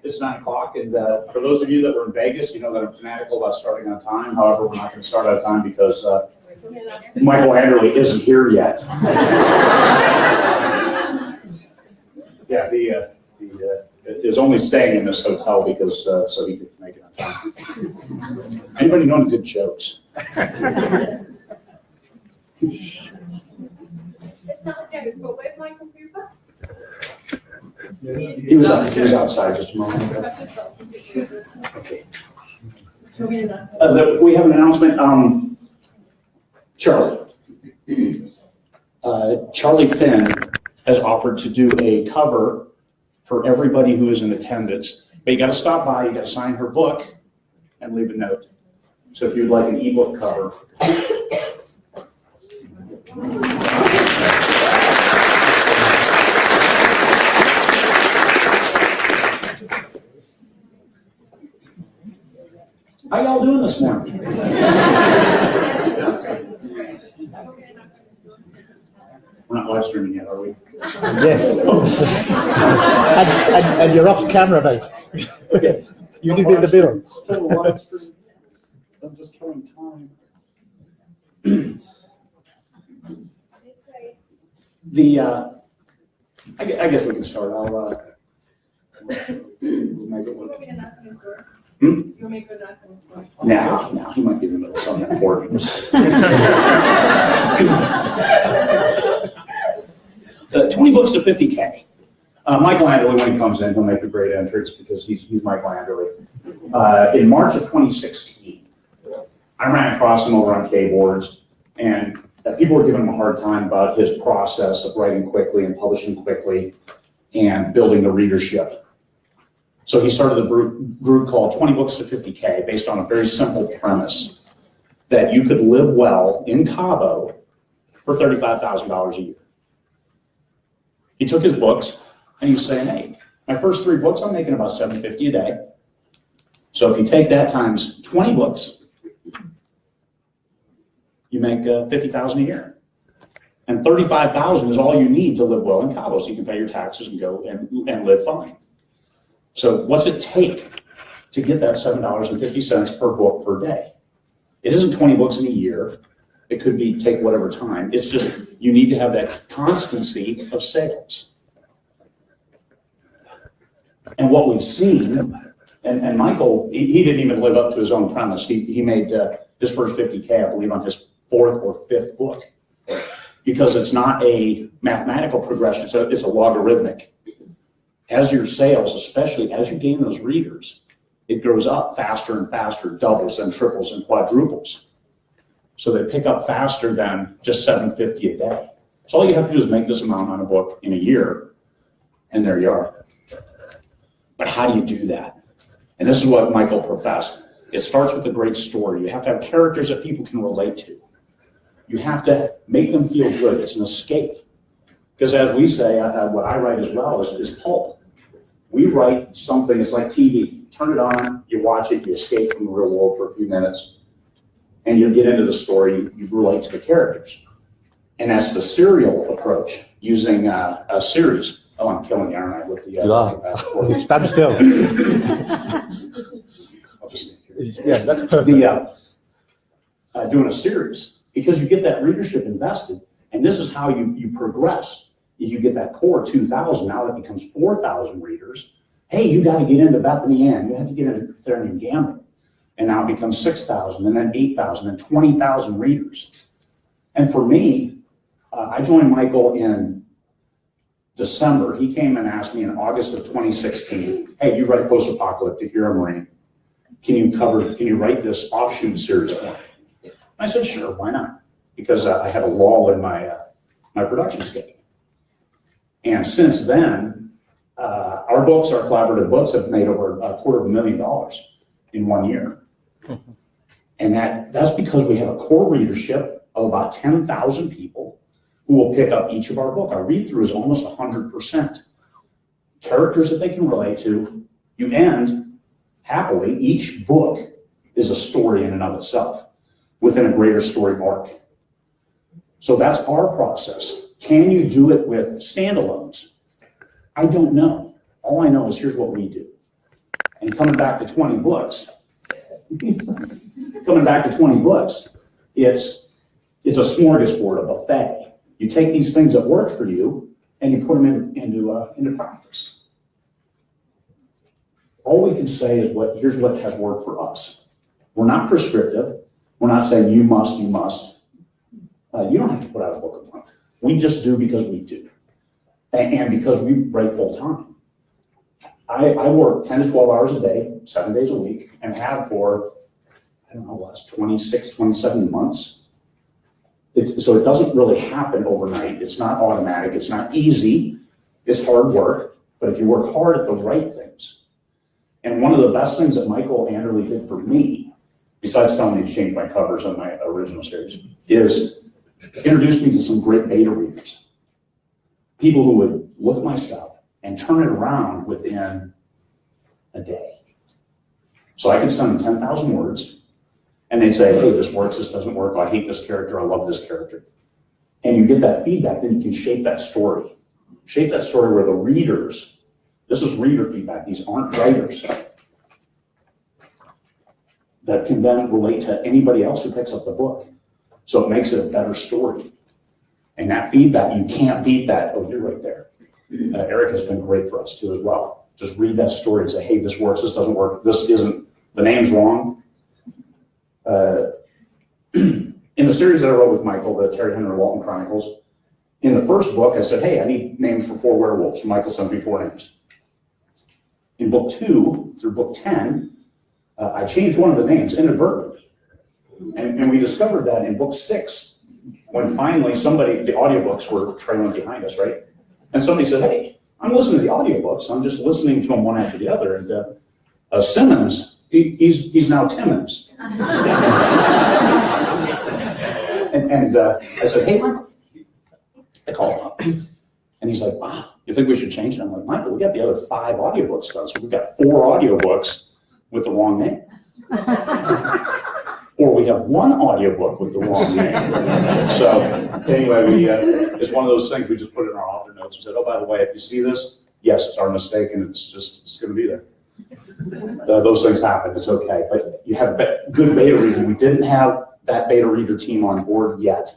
It's 9 o'clock, and for those of you that were in Vegas, you know that I'm fanatical about starting on time. However, we're not going to start on time because Michael Anderle isn't here yet. Yeah, he is only staying in this hotel because so he could make it on time. Anybody know any good jokes? It's not a joke, but where's Michael Cooper? He was outside just a moment ago. Okay. We have an announcement. Charlie Finn has offered to do a cover for everybody who is in attendance. But you got to stop by, you got to sign her book, and leave a note. So if you'd like an ebook cover. How y'all doing this morning? We're not live streaming yet, are we? Yes. and you're off camera, mate. Okay. You need to be in the middle. I'm just killing time. I guess we can start. I'll make it work. No, he might be in the middle of something important. 20 books to 50K. Michael Anderle, when he comes in, he'll make a great entrance because he's Michael Anderle. In March of 2016, I ran across him over on K-boards, and people were giving him a hard time about his process of writing quickly and publishing quickly and building the readership. So he started a group called 20 Books to 50K based on a very simple premise that you could live well in Cabo for $35,000 a year. He took his books and he was saying, hey, my first 3 books, I'm making about $750 a day. So if you take that times 20 books, you make $50,000 a year. And $35,000 is all you need to live well in Cabo, so you can pay your taxes and go and live fine. So what's it take to get that $7.50 per book per day? It isn't 20 books in a year. It could be take whatever time. It's just you need to have that constancy of sales. And what we've seen, and Michael, he didn't even live up to his own premise. He made his first 50K, I believe, on his 4th or 5th book, because it's not a mathematical progression, so it's a logarithmic. As your sales, especially as you gain those readers, it grows up faster and faster, doubles and triples and quadruples. So they pick up faster than just $750 a day. So all you have to do is make this amount on a book in a year, and there you are. But how do you do that? And this is what Michael professed. It starts with a great story. You have to have characters that people can relate to. You have to make them feel good. It's an escape. Because as we say, what I write as well is pulp. We write something, it's like TV. Turn it on, you watch it, you escape from the real world for a few minutes, and you get into the story, you relate to the characters. And that's the serial approach, using a series. Oh, I'm killing you, aren't I, with the... Stand still. I'll just... Yeah, that's perfect. Doing a series, because you get that readership invested, and this is how you progress. You get that core 2,000, now that becomes 4,000 readers. Hey, you got to get into Bethany Ann, you have to get into Therian Gambit. And now it becomes 6,000, and then 8,000, and 20,000 readers. And for me, I joined Michael in December. He came and asked me in August of 2016, hey, you write post-apocalyptic, you're a Marine. Can you write this offshoot series for me? I said, sure, why not? Because I had a lull in my production schedule. And since then, our books, our collaborative books, have made over $250,000 in 1 year. And that's because we have a core readership of about 10,000 people who will pick up each of our book. Our read-through is almost 100%. Characters that they can relate to. You end, happily, each book is a story in and of itself within a greater story arc. So that's our process. Can you do it with standalones? I don't know. All I know is here's what we do. And coming back to 20 books, coming back to 20 books, it's a smorgasbord, a buffet. You take these things that work for you and you put them into practice. All we can say is here's what has worked for us. We're not prescriptive. We're not saying you must. You don't have to put out a book a month. We just do because we do. And because we write full time. I work 10 to 12 hours a day, 7 days a week, and have for, I don't know, the last 26, 27 months. So it doesn't really happen overnight. It's not automatic. It's not easy. It's hard work. But if you work hard at the right things, and one of the best things that Michael Anderle did for me, besides telling me to change my covers on my original series, is introduce me to some great beta readers. People who would look at my stuff and turn it around within a day. So I could send them 10,000 words, and they'd say, hey, this works, this doesn't work, I hate this character, I love this character. And you get that feedback, then you can shape that story. Shape that story where the readers, this is reader feedback, these aren't writers, that can then relate to anybody else who picks up the book. So it makes it a better story. And that feedback, you can't beat that. Oh, you're right there. Eric has been great for us too as well. Just read that story and say, hey, this works, this doesn't work, this isn't, the name's wrong. In the series that I wrote with Michael, the Terry Henry Walton Chronicles, in the first book, I said, hey, I need names for 4 werewolves. Michael sent me 4 names. In book 2 through book 10, I changed one of the names inadvertently. And we discovered that in book 6, when finally the audiobooks were trailing behind us, right? And somebody said, hey, I'm listening to the audiobooks. I'm just listening to them one after the other. And Simmons, he's now Timmons. and I said, hey, Michael. I call him up. And he's like, wow, you think we should change it? I'm like, Michael, we got the other 5 audiobooks done. So we've got 4 audiobooks with the wrong name. Or we have 1 audiobook with the wrong name. So anyway, it's one of those things we just put in our author notes and said, oh, by the way, if you see this, yes, it's our mistake and it's going to be there. Those things happen, it's okay. But you have good beta readers. We didn't have that beta reader team on board yet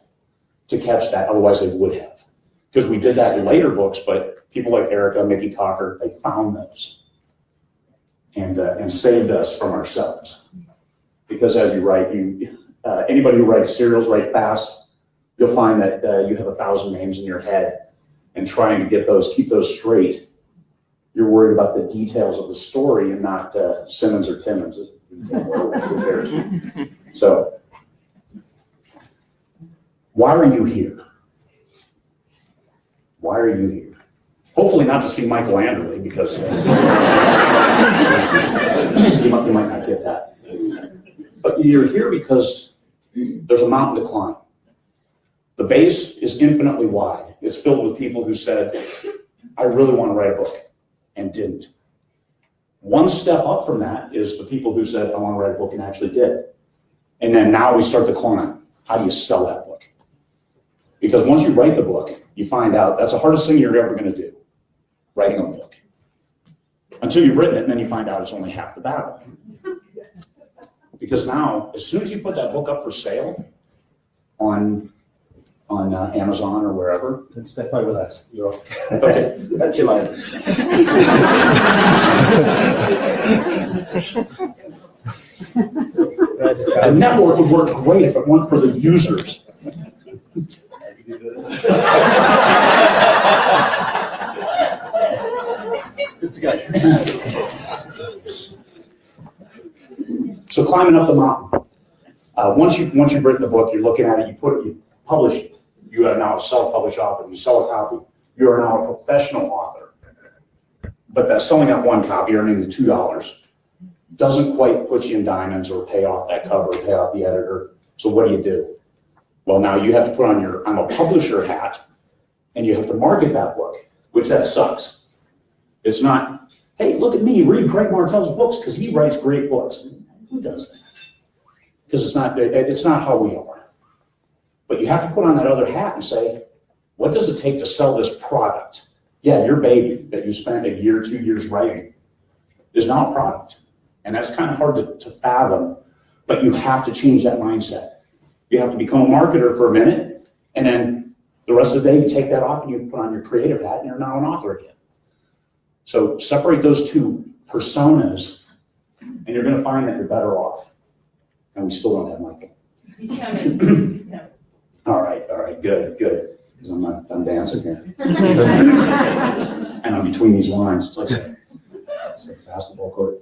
to catch that, otherwise they would have. Because we did that in later books, but people like Erica, Mickey Cocker, they found those and saved us from ourselves. Because as you write, anybody who writes serials write fast, you'll find that you have 1,000 names in your head, and trying to keep those straight, you're worried about the details of the story and not Simmons or Timmons. Who cares? So, why are you here? Why are you here? Hopefully not to see Michael Anderle, because you might not get that. But you're here because there's a mountain to climb. The base is infinitely wide. It's filled with people who said, I really want to write a book, and didn't. One step up from that is the people who said, I want to write a book, and actually did. And then now we start the climb. How do you sell that book? Because once you write the book, you find out that's the hardest thing you're ever going to do, writing a book. Until you've written it, and then you find out it's only half the battle. Because now, as soon as you put that book up for sale on Amazon or wherever. Then step over that. You're off. Okay, that's your line. A network would work great if it weren't for the users. It's good. So climbing up the mountain. Once you've written the book, you're looking at it, you publish it. You are now a self-published author. You sell a copy. You are now a professional author. But that selling that one copy, earning the $2, doesn't quite put you in diamonds or pay off that cover, pay off the editor. So what do? Well, now you have to put on your I'm a publisher hat, and you have to market that book, which that sucks. It's not, hey, look at me, read Craig Martelle's books because he writes great books. Who does that? Because it's not how we are. But you have to put on that other hat and say, what does it take to sell this product? Yeah, your baby that you spent a year, 2 years writing. is now a product. And that's kind of hard to fathom, but you have to change that mindset. You have to become a marketer for a minute, and then the rest of the day you take that off and you put on your creative hat and you're now an author again. So separate those two personas and you're going to find that you're better off. And we still don't have Michael. He's coming. He's coming. All right, good. Because I'm not done dancing here. And I'm between these lines. It's like a basketball court.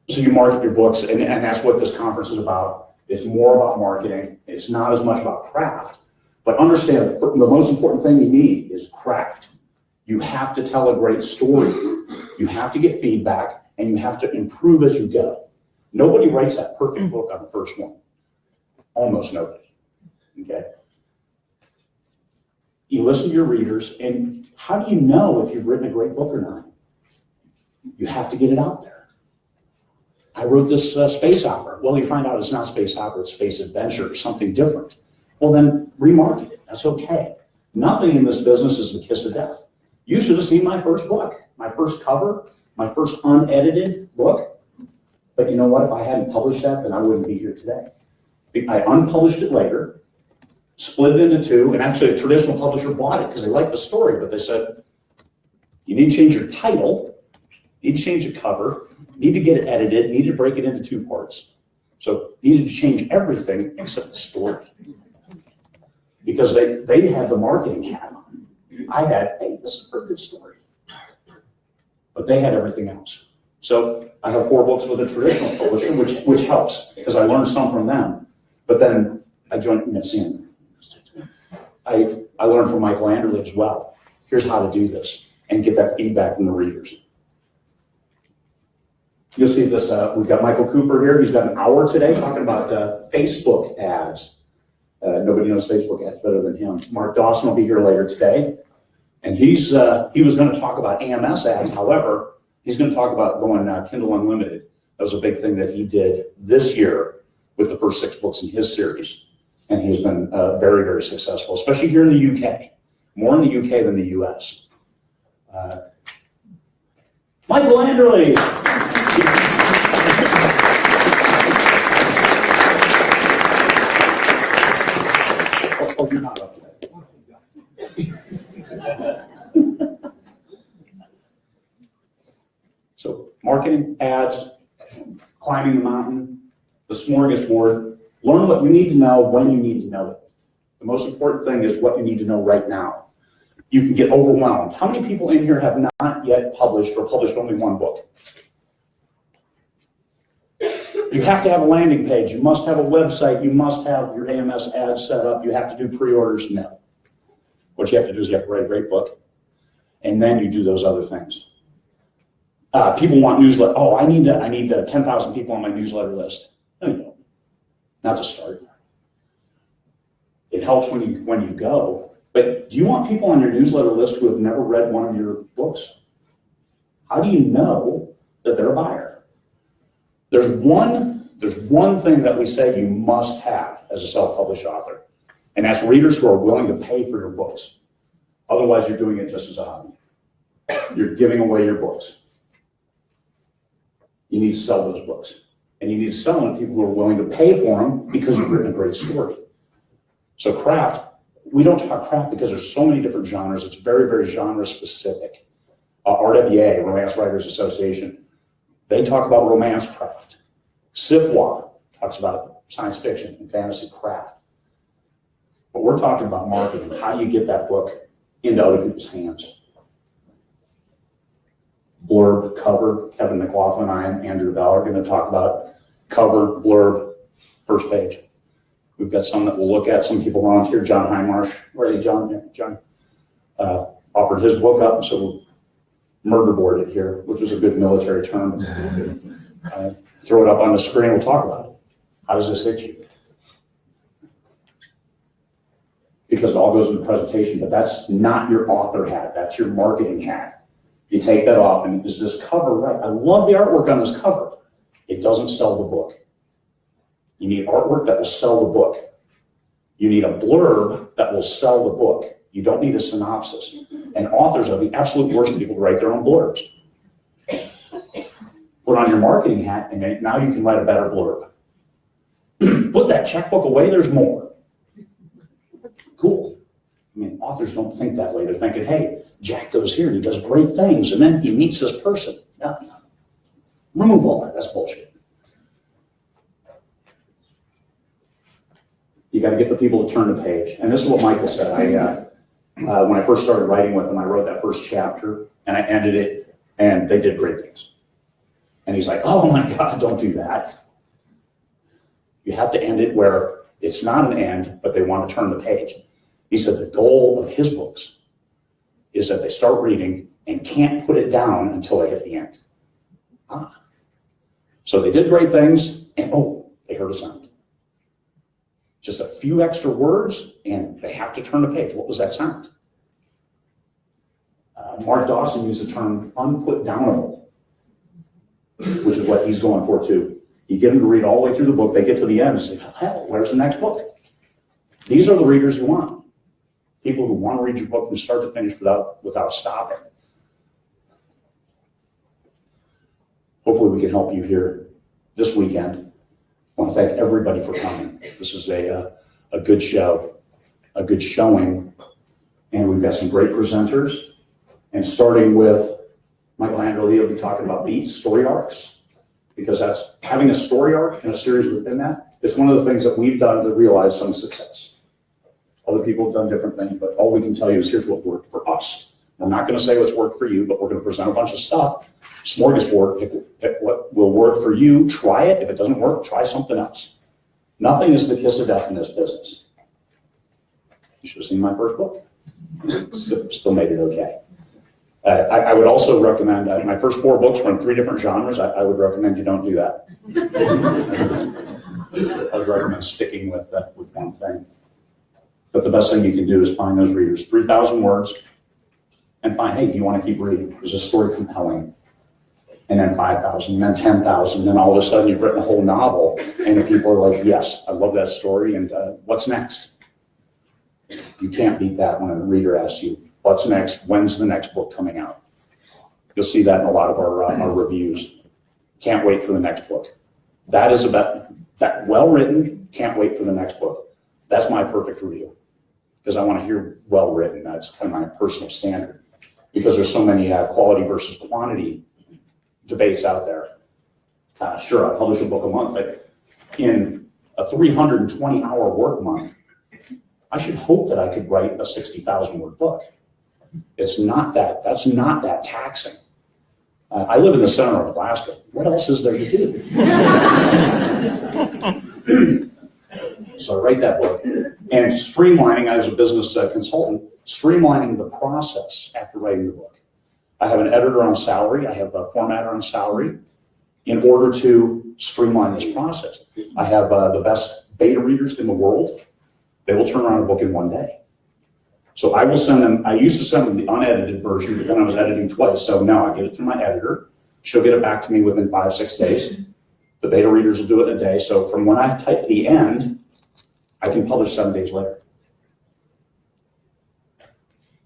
So you market your books, and that's what this conference is about. It's more about marketing. It's not as much about craft. But understand the most important thing you need is craft. You have to tell a great story. You have to get feedback, and you have to improve as you go. Nobody writes that perfect book on the first one. Almost nobody. Okay? You listen to your readers, and how do you know if you've written a great book or not? You have to get it out there. I wrote this space opera. Well, you find out it's not space opera, it's space adventure, something different. Well, then remarket it. That's okay. Nothing in this business is the kiss of death. You should have seen my first book, my first cover, my first unedited book. But you know what? If I hadn't published that, then I wouldn't be here today. I unpublished it later, split it into two, and actually a traditional publisher bought it because they liked the story, but they said, you need to change your title, you need to change the cover, you need to get it edited, you need to break it into two parts. So you needed to change everything except the story. Because they had the marketing hat on. I had, hey, this is a pretty good story. But they had everything else. So I have 4 books with a traditional publisher, which helps, because I learned some from them. But then I joined MSN. I learned from Michael Anderle as well. Here's how to do this and get that feedback from the readers. You'll see this, we've got Michael Cooper here. He's got an hour today talking about Facebook ads. Nobody knows Facebook ads better than him. Mark Dawson will be here later today. And he was going to talk about AMS ads. However, he's going to talk about going Kindle Unlimited. That was a big thing that he did this year with the first 6 books in his series. And he's been very, very successful, especially here in the UK. More in the UK than the US. Michael Anderle. Oh, you're not up yet. So, marketing, ads, climbing the mountain, the smorgasbord. Learn what you need to know when you need to know it. The most important thing is what you need to know right now. You can get overwhelmed. How many people in here have not yet published or published only 1 book? You have to have a landing page. You must have a website. You must have your AMS ads set up. You have to do pre-orders. No. What you have to do is you have to write a great book, and then you do those other things. People want newsletter. Oh, I need 10,000 people on my newsletter list. No, you don't. Not to start. It helps when you go. But do you want people on your newsletter list who have never read one of your books? How do you know that they're a buyer? There's one thing that we say you must have as a self-published author, and that's readers who are willing to pay for your books. Otherwise, you're doing it just as a hobby. You're giving away your books. You need to sell those books. And you need to sell them to people who are willing to pay for them because you've written a great story. So craft, we don't talk craft because there's so many different genres. It's very, very genre specific. RWA, Romance Writers Association, they talk about romance craft. SIFWA talks about science fiction and fantasy craft. But we're talking about marketing, how you get that book into other people's hands. Blurb, cover, Kevin McLaughlin and I and Andrew Bell are going to talk about cover, blurb, first page. We've got some that we'll look at. Some people volunteer. John Highmarsh, where are you, John? John offered his book up, so we'll murderboard it here, which is a good military term. Throw it up on the screen. We'll talk about it. How does this hit you? Because it all goes in the presentation, but that's not your author hat. That's your marketing hat. You take that off, and is this cover right? I love the artwork on this cover. It doesn't sell the book. You need artwork that will sell the book. You need a blurb that will sell the book. You don't need a synopsis. And authors are the absolute worst people to write their own blurbs. Put on your marketing hat, and now you can write a better blurb. Put that checkbook away, there's more. Cool. I mean, authors don't think that way. They're thinking, hey, Jack goes here and he does great things, and then he meets this person. No. Remove all that. That's bullshit. You got to get the people to turn the page. And this is what Michael said. When I first started writing with him, I wrote that first chapter, and I ended it, and they did great things. And he's like, oh my God, don't do that. You have to end it where it's not an end, but they want to turn the page. He said the goal of his books is that they start reading and can't put it down until they hit the end. So they did great things, and they heard a sound. Just a few extra words, and they have to turn the page. What was that sound? Mark Dawson used the term unput-downable, which is what he's going for too. You get them to read all the way through the book, they get to the end and say, hell, where's the next book? These are the readers you want. People who want to read your book from start to finish without stopping. Hopefully we can help you here this weekend. I want to thank everybody for coming. This is a good show, a good showing, and we've got some great presenters. And starting with Michael Anderle, he'll be talking about beats, story arcs, because that's having a story arc and a series within that. It's one of the things that we've done to realize some success. Other people have done different things, but all we can tell you is here's what worked for us. I'm not going to say what's worked for you, but we're going to present a bunch of stuff. Smorgasbord, pick what will work for you, try it. If it doesn't work, try something else. Nothing is the kiss of death in this business. You should have seen my first book. Still made it okay. I would also recommend, my first 4 books were in 3 different genres. I would recommend you don't do that. I would recommend sticking with one thing. But the best thing you can do is find those readers, 3,000 words, and find, hey, do you want to keep reading? Is this story compelling? And then 5,000, then 10,000, then all of a sudden you've written a whole novel, and the people are like, yes, I love that story, and what's next? You can't beat that when a reader asks you, what's next? When's the next book coming out? You'll see that in a lot of our reviews. Can't wait for the next book. That is about that well-written, can't wait for the next book. That's my perfect review, because I want to hear well-written. That's kind of my personal standard, because there's so many quality versus quantity debates out there. Sure, I publish a book a month, but in a 320-hour work month, I should hope that I could write a 60,000-word book. It's not that. That's not that taxing. I live in the center of Alaska. What else is there to do? So I write that book. And streamlining, as a business consultant, streamlining the process after writing the book. I have an editor on salary. I have a formatter on salary in order to streamline this process. I have the best beta readers in the world. They will turn around a book in 1 day. So I will send them, I used to send them the unedited version, but then I was editing twice. So now I get it to my editor. She'll get it back to me within 5-6 days. The beta readers will do it in a day. So from when I type the end, I can publish 7 days later.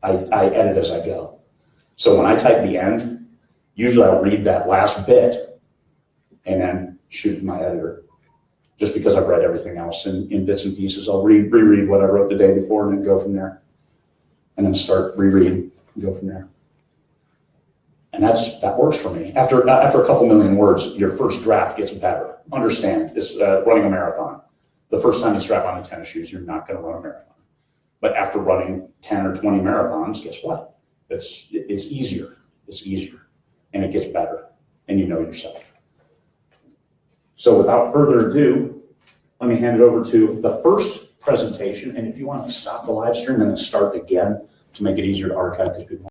I edit as I go. So when I type the end, usually I'll read that last bit and then shoot to my editor. Just because I've read everything else in bits and pieces. I'll reread what I wrote the day before and then go from there. And then start reread and go from there. And that works for me. After a couple million words, your first draft gets better. Understand, it's running a marathon. The first time you strap on the tennis shoes, you're not going to run a marathon. But after running 10 or 20 marathons, guess what? It's easier. It's easier. And it gets better. And you know yourself. So without further ado, let me hand it over to the first presentation. And if you want to stop the live stream and then start again to make it easier to archive, because people